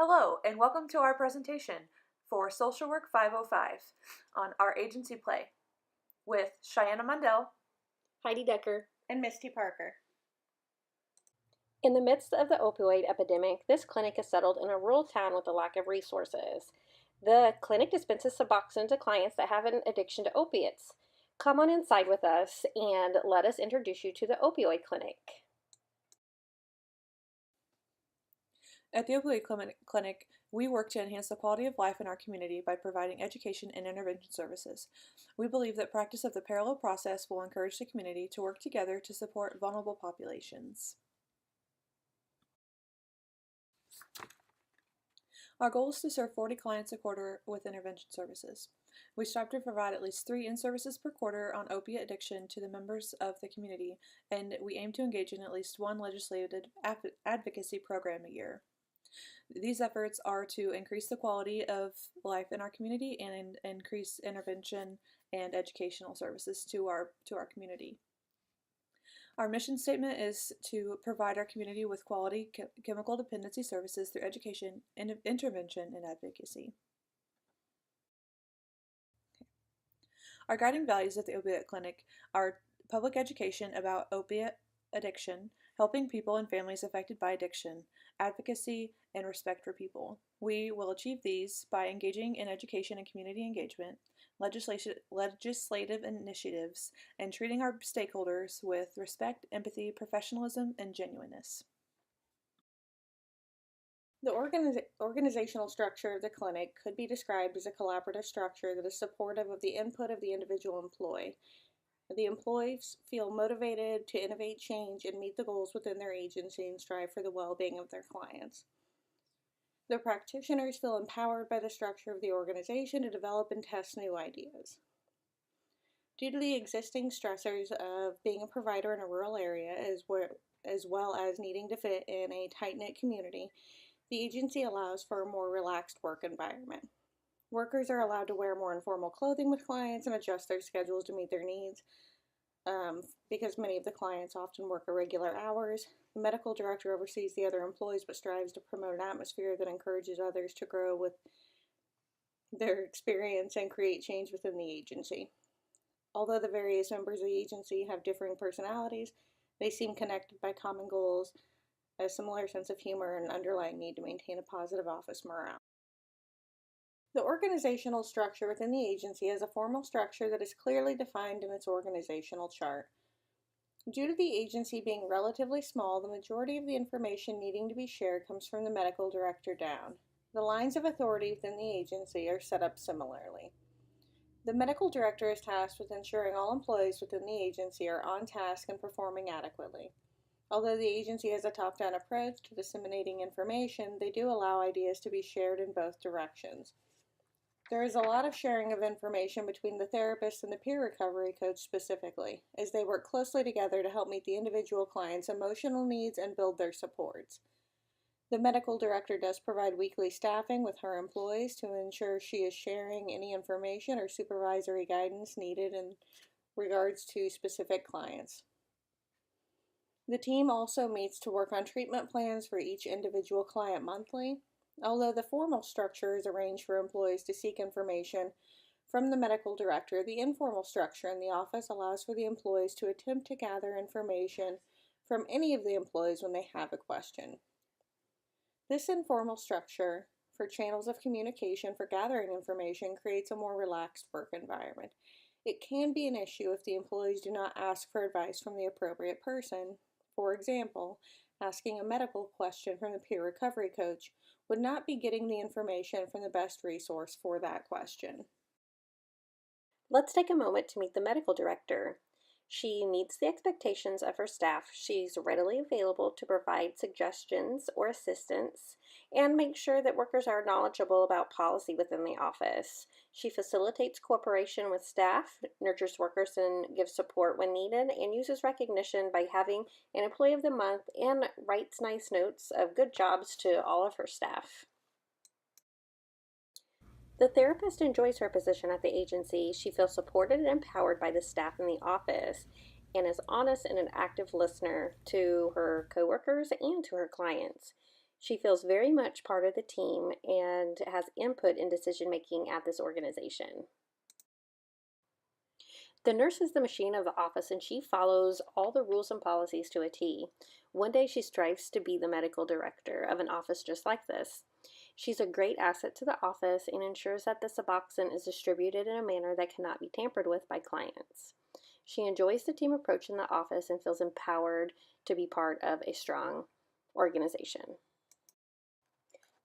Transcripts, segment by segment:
Hello, and welcome to our presentation for Social Work 505 on our agency play with Cheyenne Mundell, Heidi Decker, and Misty Parker. In the midst of the opioid epidemic, this clinic is settled in a rural town with a lack of resources. The clinic dispenses Suboxone to clients that have an addiction to opiates. Come on inside with us and let us introduce you to the opioid clinic. At the Opioid Clinic, we work to enhance the quality of life in our community by providing education and intervention services. We believe that practice of the parallel process will encourage the community to work together to support vulnerable populations. Our goal is to serve 40 clients a quarter with intervention services. We strive to provide at least 3 in-services per quarter on opiate addiction to the members of the community, and we aim to engage in at least 1 legislative advocacy program a year. These efforts are to increase the quality of life in our community and increase intervention and educational services to our community. Our mission statement is to provide our community with quality chemical dependency services through education, intervention, and advocacy. Our guiding values at the Opiate Clinic are public education about opiate addiction, helping people and families affected by addiction, advocacy, and respect for people. We will achieve these by engaging in education and community engagement, legislative initiatives, and treating our stakeholders with respect, empathy, professionalism, and genuineness. The organizational structure of the clinic could be described as a collaborative structure that is supportive of the input of the individual employee. The employees feel motivated to innovate, change, and meet the goals within their agency and strive for the well-being of their clients. The practitioners feel empowered by the structure of the organization to develop and test new ideas. Due to the existing stressors of being a provider in a rural area, as well as needing to fit in a tight-knit community, the agency allows for a more relaxed work environment. Workers are allowed to wear more informal clothing with clients and adjust their schedules to meet their needs because many of the clients often work irregular hours. The medical director oversees the other employees but strives to promote an atmosphere that encourages others to grow with their experience and create change within the agency. Although the various members of the agency have differing personalities, they seem connected by common goals, a similar sense of humor, and underlying need to maintain a positive office morale. The organizational structure within the agency is a formal structure that is clearly defined in its organizational chart. Due to the agency being relatively small, the majority of the information needing to be shared comes from the medical director down. The lines of authority within the agency are set up similarly. The medical director is tasked with ensuring all employees within the agency are on task and performing adequately. Although the agency has a top-down approach to disseminating information, they do allow ideas to be shared in both directions. There is a lot of sharing of information between the therapist and the peer recovery coach specifically, as they work closely together to help meet the individual client's emotional needs and build their supports. The medical director does provide weekly staffing with her employees to ensure she is sharing any information or supervisory guidance needed in regards to specific clients. The team also meets to work on treatment plans for each individual client monthly. Although the formal structure is arranged for employees to seek information from the medical director, the informal structure in the office allows for the employees to attempt to gather information from any of the employees when they have a question. This informal structure for channels of communication for gathering information creates a more relaxed work environment. It can be an issue if the employees do not ask for advice from the appropriate person. For example, asking a medical question from the peer recovery coach would not be getting the information from the best resource for that question. Let's take a moment to meet the medical director. She meets the expectations of her staff. She's readily available to provide suggestions or assistance and make sure that workers are knowledgeable about policy within the office. She facilitates cooperation with staff, nurtures workers and gives support when needed, and uses recognition by having an Employee of the Month and writes nice notes of good jobs to all of her staff. The therapist enjoys her position at the agency. She feels supported and empowered by the staff in the office and is honest and an active listener to her coworkers and to her clients. She feels very much part of the team and has input in decision making at this organization. The nurse is the machine of the office and she follows all the rules and policies to a T. One day she strives to be the medical director of an office just like this. She's a great asset to the office and ensures that the Suboxone is distributed in a manner that cannot be tampered with by clients. She enjoys the team approach in the office and feels empowered to be part of a strong organization.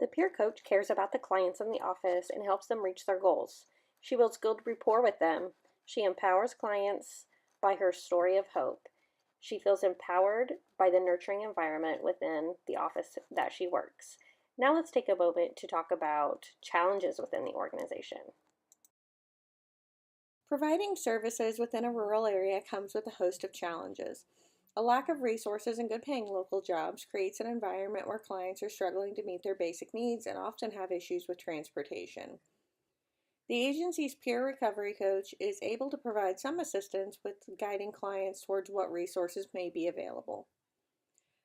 The peer coach cares about the clients in the office and helps them reach their goals. She builds good rapport with them. She empowers clients by her story of hope. She feels empowered by the nurturing environment within the office that she works. Now let's take a moment to talk about challenges within the organization. Providing services within a rural area comes with a host of challenges. A lack of resources and good paying local jobs creates an environment where clients are struggling to meet their basic needs and often have issues with transportation. The agency's peer recovery coach is able to provide some assistance with guiding clients towards what resources may be available.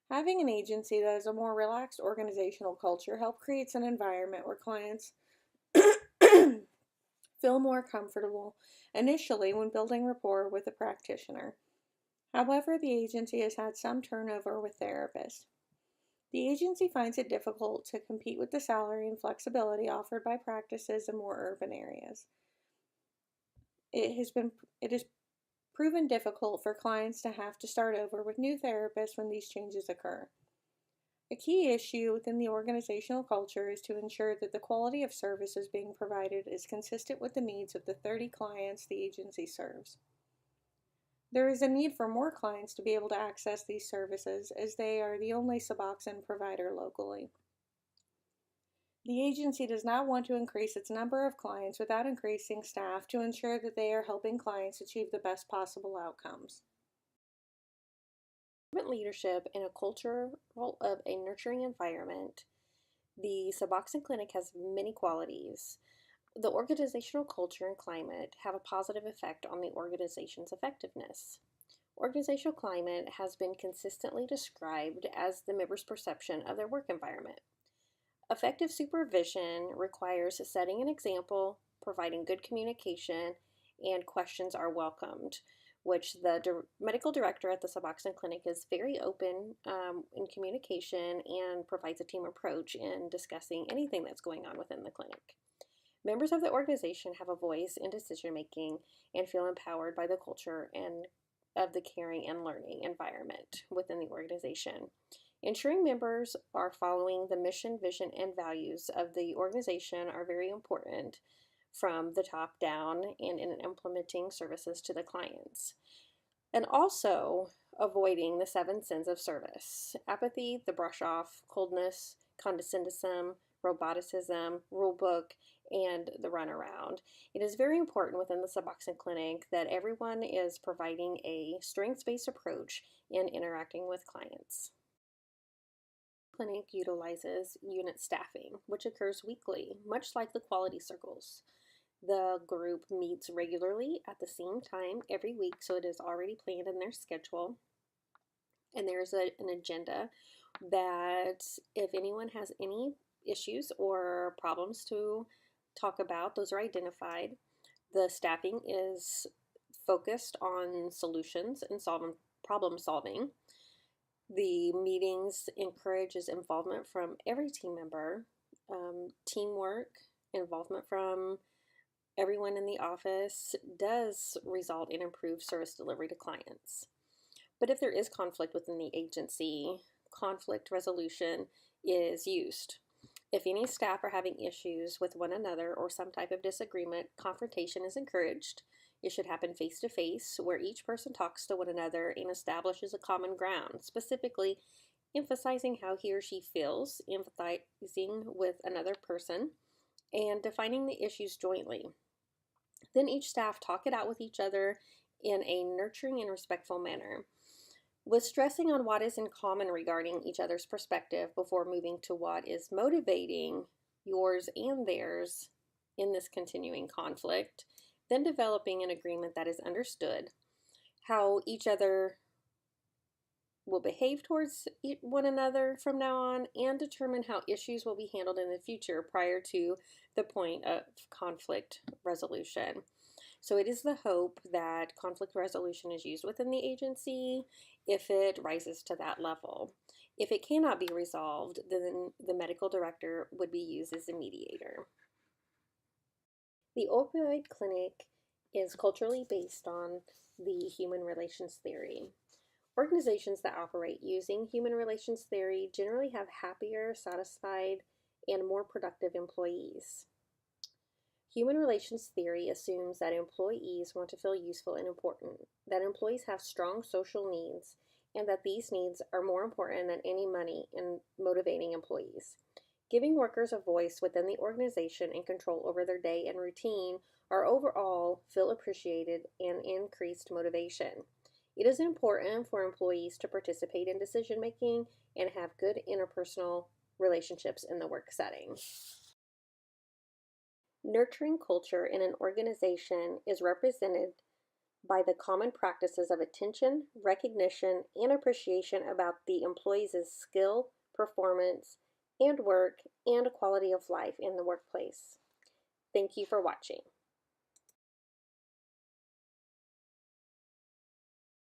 Having an agency that has a more relaxed organizational culture helps create an environment where clients feel more comfortable initially when building rapport with a practitioner. However, the agency has had some turnover with therapists. The agency finds it difficult to compete with the salary and flexibility offered by practices in more urban areas. It has proven difficult for clients to have to start over with new therapists when these changes occur. A key issue within the organizational culture is to ensure that the quality of services being provided is consistent with the needs of the 30 clients the agency serves. There is a need for more clients to be able to access these services as they are the only Suboxone provider locally. The agency does not want to increase its number of clients without increasing staff to ensure that they are helping clients achieve the best possible outcomes. Leadership in a culture of a nurturing environment, the Suboxone Clinic has many qualities. The organizational culture and climate have a positive effect on the organization's effectiveness. Organizational climate has been consistently described as the members' perception of their work environment. Effective supervision requires setting an example, providing good communication, and questions are welcomed, which the medical director at the Suboxone Clinic is very open in communication and provides a team approach in discussing anything that's going on within the clinic. Members of the organization have a voice in decision making and feel empowered by the culture and of the caring and learning environment within the organization. Ensuring members are following the mission, vision, and values of the organization are very important from the top down and in implementing services to the clients. And also avoiding the 7 sins of service: apathy, the brush off, coldness, condescendism, roboticism, rule book, and the runaround. It is very important within the Suboxone Clinic that everyone is providing a strengths-based approach in interacting with clients. The clinic utilizes unit staffing, which occurs weekly, much like the quality circles. The group meets regularly at the same time every week, so it is already planned in their schedule. And there's an agenda that if anyone has any issues or problems to talk about, those are identified. The staffing is focused on solutions and problem solving. The meetings encourages involvement from every team member, teamwork, involvement from everyone in the office does result in improved service delivery to clients. But if there is conflict within the agency, conflict resolution is used. If any staff are having issues with one another or some type of disagreement, confrontation is encouraged. It should happen face to face, where each person talks to one another and establishes a common ground, specifically emphasizing how he or she feels, empathizing with another person, and defining the issues jointly. Then each staff talk it out with each other in a nurturing and respectful manner, with stressing on what is in common regarding each other's perspective before moving to what is motivating yours and theirs in this continuing conflict, then developing an agreement that is understood, how each other will behave towards one another from now on, and determine how issues will be handled in the future prior to the point of conflict resolution. So it is the hope that conflict resolution is used within the agency if it rises to that level. If it cannot be resolved, then the medical director would be used as a mediator. The opioid clinic is culturally based on the human relations theory. Organizations that operate using human relations theory generally have happier, satisfied, and more productive employees. Human relations theory assumes that employees want to feel useful and important, that employees have strong social needs, and that these needs are more important than any money in motivating employees. Giving workers a voice within the organization and control over their day and routine are overall feel appreciated and increased motivation. It is important for employees to participate in decision making and have good interpersonal relationships in the work setting. Nurturing culture in an organization is represented by the common practices of attention, recognition, and appreciation about the employees' skill, performance, and work, and quality of life in the workplace. Thank you for watching.